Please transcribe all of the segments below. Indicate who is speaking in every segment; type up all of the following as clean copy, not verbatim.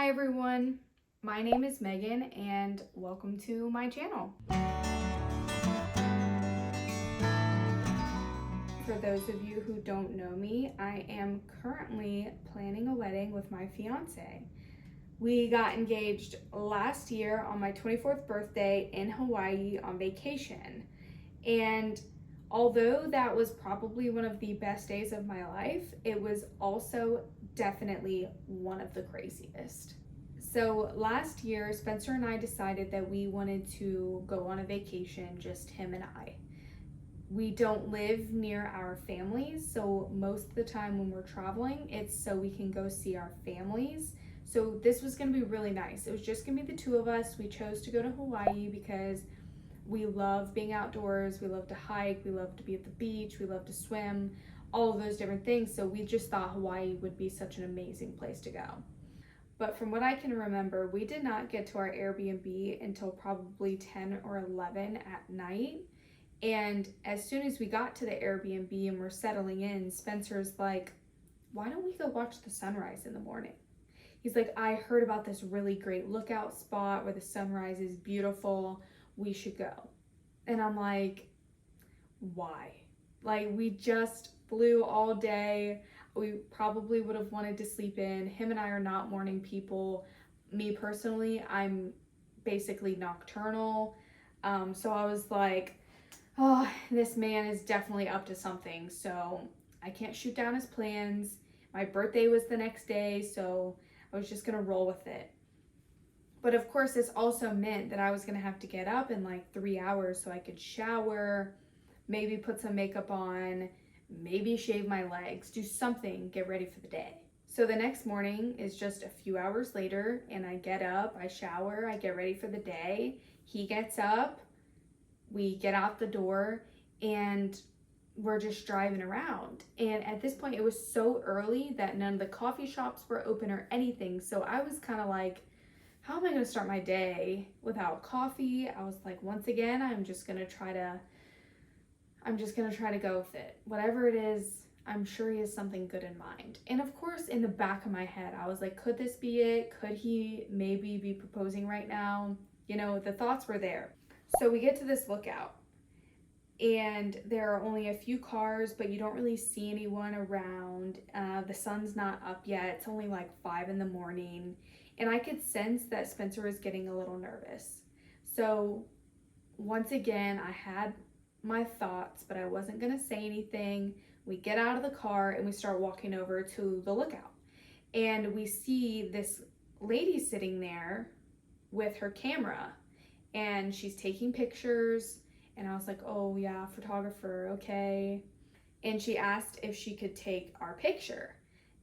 Speaker 1: Hi everyone, my name is Megan and welcome to my channel. For those of you who don't know me, I am currently planning a wedding with my fiance. We got engaged last year on my 24th birthday in Hawaii on vacation. And although that was probably one of the best days of my life, it was also definitely one of the craziest. So last year, Spencer and I decided that we wanted to go on a vacation, just him and I. We don't live near our families, so most of the time when we're traveling, it's so we can go see our families. So this was gonna be really nice. It was just gonna be the two of us. We chose to go to Hawaii because we love being outdoors, we love to hike, we love to be at the beach, we love to swim, all of those different things. So we just thought Hawaii would be such an amazing place to go. But from what I can remember, we did not get to our Airbnb until probably 10 or 11 at night. And as soon as we got to the Airbnb and we're settling in, Spencer's like, why don't we go watch the sunrise in the morning? He's like, I heard about this really great lookout spot where the sunrise is beautiful. We should go. And I'm like, why? Like, we just flew all day. We probably would have wanted to sleep in. Him and I are not morning people. Me personally, I'm basically nocturnal. So I was like, oh, this man is definitely up to something. So I can't shoot down his plans. My birthday was the next day, so I was just gonna roll with it. But of course, this also meant that I was gonna have to get up in like 3 hours so I could shower, maybe put some makeup on, maybe shave my legs, do something, get ready for the day. So the next morning is just a few hours later, and I get up, I shower, I get ready for the day. He gets up, we get out the door, and we're just driving around. And at this point, it was so early that none of the coffee shops were open or anything. So I was kind of like, how am I going to start my day without coffee? I was like, once again, I'm just going to try to go with it. Whatever it is, I'm sure he has something good in mind. And of course, in the back of my head, I was like, could this be it? Could he maybe be proposing right now? You know, the thoughts were there. So we get to this lookout, and there are only a few cars, but you don't really see anyone around. The sun's not up yet. It's only like 5 in the morning. And I could sense that Spencer was getting a little nervous. So once again, I had my thoughts, but I wasn't going to say anything. We get out of the car and we start walking over to the lookout. And we see this lady sitting there with her camera, and she's taking pictures. And I was like, oh yeah, photographer, okay. And she asked if she could take our picture.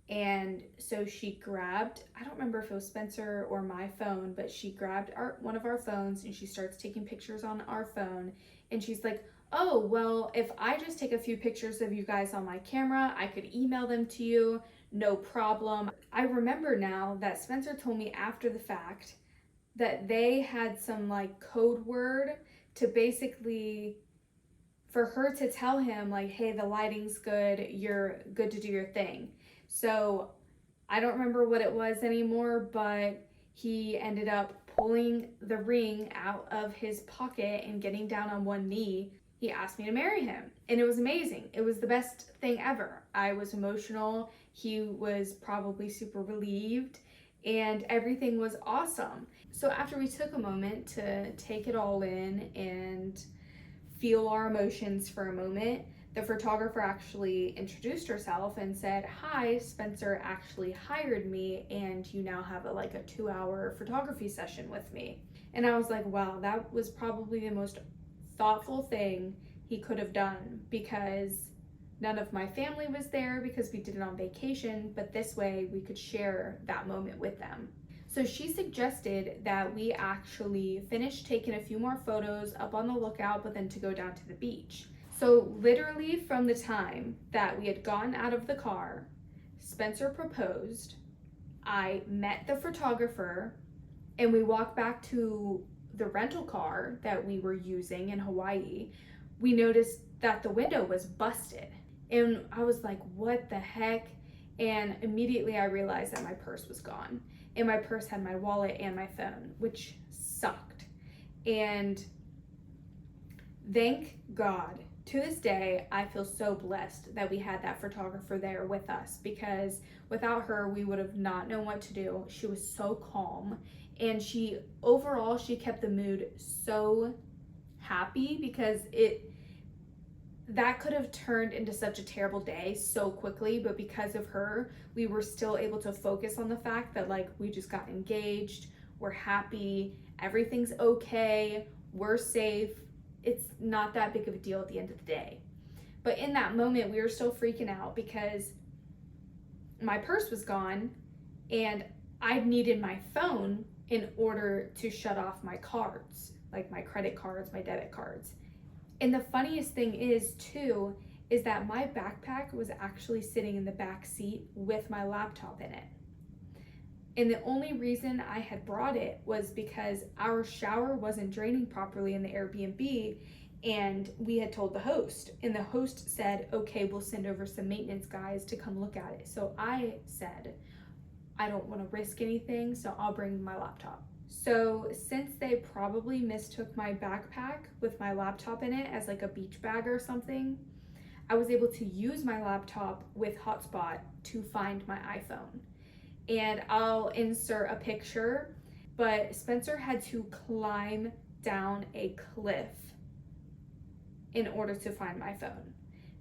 Speaker 1: And so she grabbed, I don't remember if it was Spencer or my phone, but she grabbed one of our phones and she starts taking pictures on our phone. And she's like, oh, well, if I just take a few pictures of you guys on my camera, I could email them to you, no problem. I remember now that Spencer told me after the fact that they had some like code word to basically, for her to tell him like, hey, the lighting's good, you're good to do your thing. So I don't remember what it was anymore, but he ended up pulling the ring out of his pocket and getting down on one knee. He asked me to marry him, and it was amazing. It was the best thing ever. I was emotional. He was probably super relieved, and everything was awesome. So after we took a moment to take it all in and feel our emotions for a moment, the photographer actually introduced herself and said, hi, Spencer actually hired me, and you now have a 2-hour photography session with me. And I was like, wow, that was probably the most thoughtful thing he could have done, because none of my family was there because we did it on vacation, but this way we could share that moment with them. So she suggested that we actually finish taking a few more photos up on the lookout, but then to go down to the beach. So literally from the time that we had gotten out of the car, Spencer proposed, I met the photographer, and we walked back to the rental car that we were using in Hawaii. We noticed that the window was busted. And I was like, what the heck? And immediately I realized that my purse was gone. and my purse had my wallet and my phone, which sucked. And thank God, to this day, I feel so blessed that we had that photographer there with us, because without her, we would have not known what to do. She was so calm, and she kept the mood so happy, because that could have turned into such a terrible day so quickly, but because of her, we were still able to focus on the fact that, like, we just got engaged, we're happy, everything's okay, we're safe. It's not that big of a deal at the end of the day. But in that moment, we were still freaking out because my purse was gone and I needed my phone in order to shut off my cards, like my credit cards, my debit cards. And the funniest thing is too, is that my backpack was actually sitting in the back seat with my laptop in it. And the only reason I had brought it was because our shower wasn't draining properly in the Airbnb, and we had told the host, and the host said, okay, we'll send over some maintenance guys to come look at it. So I said, I don't want to risk anything, so I'll bring my laptop. So since they probably mistook my backpack with my laptop in it as like a beach bag or something, I was able to use my laptop with hotspot to find my iPhone. And I'll insert a picture, but Spencer had to climb down a cliff in order to find my phone,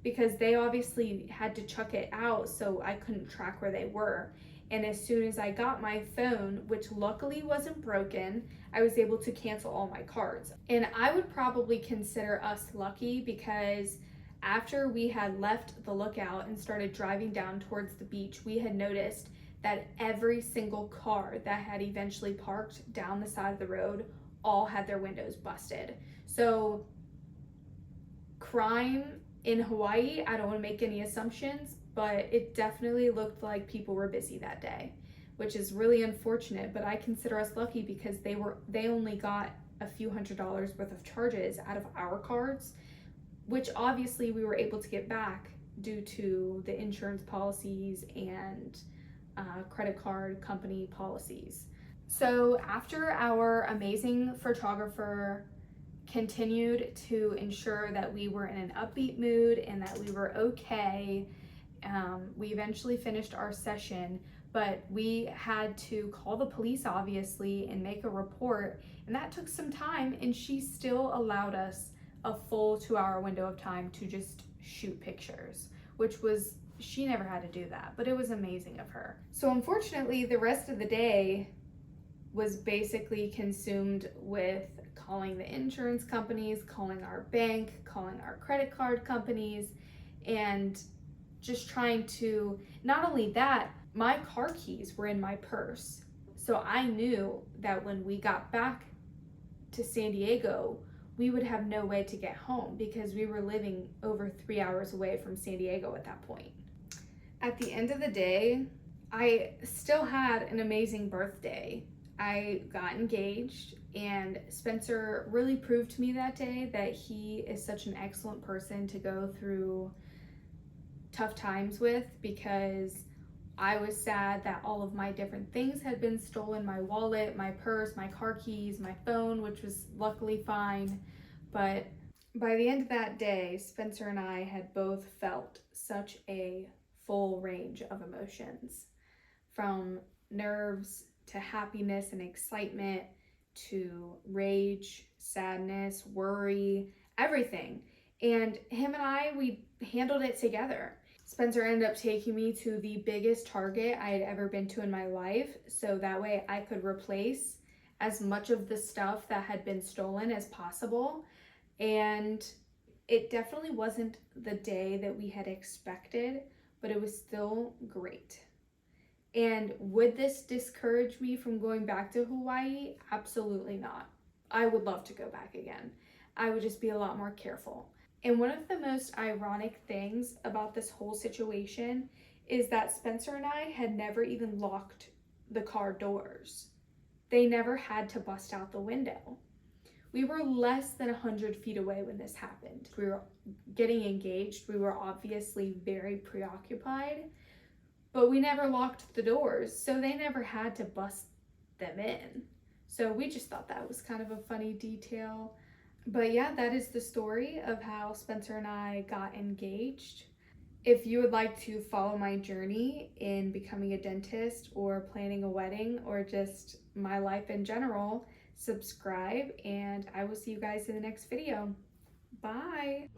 Speaker 1: because they obviously had to chuck it out, so I couldn't track where they were. And as soon as I got my phone, which luckily wasn't broken, I was able to cancel all my cards. And I would probably consider us lucky, because after we had left the lookout and started driving down towards the beach, we had noticed that every single car that had eventually parked down the side of the road all had their windows busted. So crime in Hawaii, I don't want to make any assumptions, but it definitely looked like people were busy that day, which is really unfortunate. But I consider us lucky because they only got a few $100s worth of charges out of our cards, which obviously we were able to get back due to the insurance policies and credit card company policies. So after our amazing photographer continued to ensure that we were in an upbeat mood and that we were okay, we eventually finished our session, but we had to call the police obviously and make a report, and that took some time, and she still allowed us a full 2-hour window of time to just shoot pictures, which was, she never had to do that, but it was amazing of her. So unfortunately, the rest of the day was basically consumed with calling the insurance companies, calling our bank, calling our credit card companies, and just trying to, not only that, my car keys were in my purse. So I knew that when we got back to San Diego, we would have no way to get home because we were living over 3 hours away from San Diego at that point. At the end of the day, I still had an amazing birthday. I got engaged, and Spencer really proved to me that day that he is such an excellent person to go through tough times with, because I was sad that all of my different things had been stolen, my wallet, my purse, my car keys, my phone, which was luckily fine. But by the end of that day, Spencer and I had both felt such a full range of emotions, from nerves to happiness and excitement to rage, sadness, worry, everything. And him and I, we handled it together. Spencer ended up taking me to the biggest Target I had ever been to in my life, so that way I could replace as much of the stuff that had been stolen as possible. And it definitely wasn't the day that we had expected, but it was still great. And would this discourage me from going back to Hawaii? Absolutely not. I would love to go back again. I would just be a lot more careful. And one of the most ironic things about this whole situation is that Spencer and I had never even locked the car doors. They never had to bust out the window. We were less than 100 feet away when this happened. We were getting engaged. We were obviously very preoccupied, but we never locked the doors, so they never had to bust them in. So we just thought that was kind of a funny detail. But yeah, that is the story of how Spencer and I got engaged. If you would like to follow my journey in becoming a dentist or planning a wedding or just my life in general, subscribe, and I will see you guys in the next video. Bye!